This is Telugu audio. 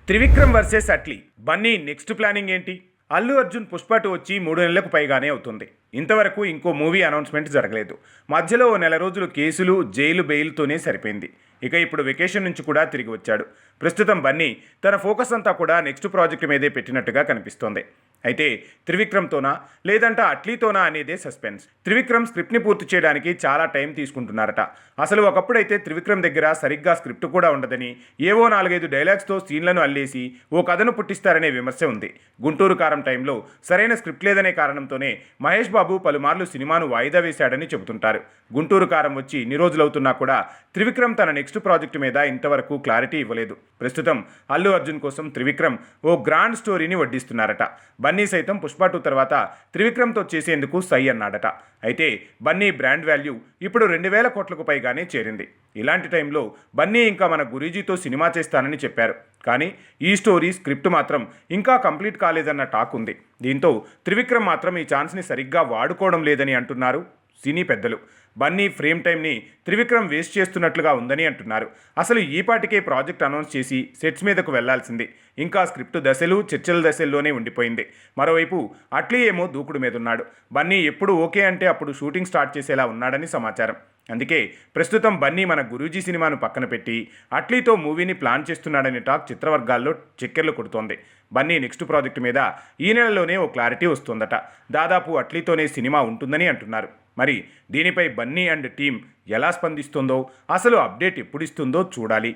Trivikram versus Atlee Bunny next planning ఏంటి? అల్లు అర్జున్ పుష్ప 2 వచ్చి 3 నెలలకు పైగానే అవుతుంది. ఇంతవరకు ఇంకో మూవీ అనౌన్స్మెంట్ జరగలేదు. మధ్యలో ఓ నెల రోజులు కేసులు, జైలు బెయిల్తోనే సరిపోయింది. ఇక ఇప్పుడు వెకేషన్ నుంచి కూడా తిరిగి వచ్చాడు. ప్రస్తుతం బన్నీ తన ఫోకస్ అంతా కూడా నెక్స్ట్ ప్రాజెక్ట్ మీదే పెట్టినట్టుగా కనిపిస్తోంది. అయితే త్రివిక్రమ్తోనా లేదంటే అట్లీతోనా అనేదే సస్పెన్స్. త్రివిక్రమ్ స్క్రిప్ట్ని పూర్తి చేయడానికి చాలా టైం తీసుకుంటున్నారట. అసలు ఒకప్పుడైతే త్రివిక్రమ్ దగ్గర సరిగ్గా స్క్రిప్ట్ కూడా ఉండదని, ఏవో 4-5 డైలాగ్స్తో సీన్లను అల్లేసి ఓ కథను పుట్టిస్తారనే విమర్శ ఉంది. గుంటూరు కారం టైంలో సరైన స్క్రిప్ట్ లేదనే కారణంతోనే మహేష్ బాబు పలుమార్లు సినిమాను వాయిదా వేశాడని చెబుతుంటారు. గుంటూరు కారం వచ్చి ఇన్ని రోజులవుతున్నా కూడా త్రివిక్రమ్ తన నెక్స్ట్ ప్రాజెక్టు మీద ఇంతవరకు క్లారిటీ ఇవ్వలేదు. ప్రస్తుతం అల్లు అర్జున్ కోసం త్రివిక్రమ్ ఓ గ్రాండ్ స్టోరీని వడ్డిస్తున్నారట. బన్నీ సైతం పుష్ప 2 తర్వాత త్రివిక్రమ్తో చేసేందుకు సై అన్నాడట. అయితే బన్నీ బ్రాండ్ వాల్యూ ఇప్పుడు 2000 కోట్లకు పైగానే చేరింది. ఇలాంటి టైంలో బన్నీ ఇంకా మన గురూజీతో సినిమా చేస్తానని చెప్పారు. కానీ ఈ స్టోరీ స్క్రిప్ట్ మాత్రం ఇంకా కంప్లీట్ కాలేదన్న టాక్ ఉంది. దీంతో త్రివిక్రమ్ మాత్రం ఈ ఛాన్స్ని సరిగ్గా వాడుకోవడం లేదని అంటున్నారు సినీ పెద్దలు. బన్నీ ఫ్రేమ్ టైంని త్రివిక్రమ్ వేస్ట్ చేస్తున్నట్లుగా ఉందని అంటున్నారు. అసలు ఈ పాటికే ప్రాజెక్ట్ అనౌన్స్ చేసి సెట్స్ మీదకు వెళ్లాల్సింది. ఇంకా స్క్రిప్ట్ దశలు, చర్చల దశల్లోనే ఉండిపోయింది. మరోవైపు అట్లీ ఏమో దూకుడు మీదున్నాడు. బన్నీ ఎప్పుడు ఓకే అంటే అప్పుడు షూటింగ్ స్టార్ట్ చేసేలా ఉన్నాడని సమాచారం. అందుకే ప్రస్తుతం బన్నీ మన గురూజీ సినిమాను పక్కన పెట్టి అట్లీతో మూవీని ప్లాన్ చేస్తున్నాడనే టాక్ చిత్రవర్గాల్లో చక్కెర్లు కొడుతోంది. బన్నీ నెక్స్ట్ ప్రాజెక్టు మీద ఈ నెలలోనే ఓ క్లారిటీ వస్తుందట. దాదాపు అట్లీతోనే సినిమా ఉంటుందని అంటున్నారు. మరి దీనిపై బన్నీ అండ్ టీం ఎలా స్పందిస్తుందో, అసలు అప్డేట్ ఎప్పుడు ఇస్తుందో చూడాలి.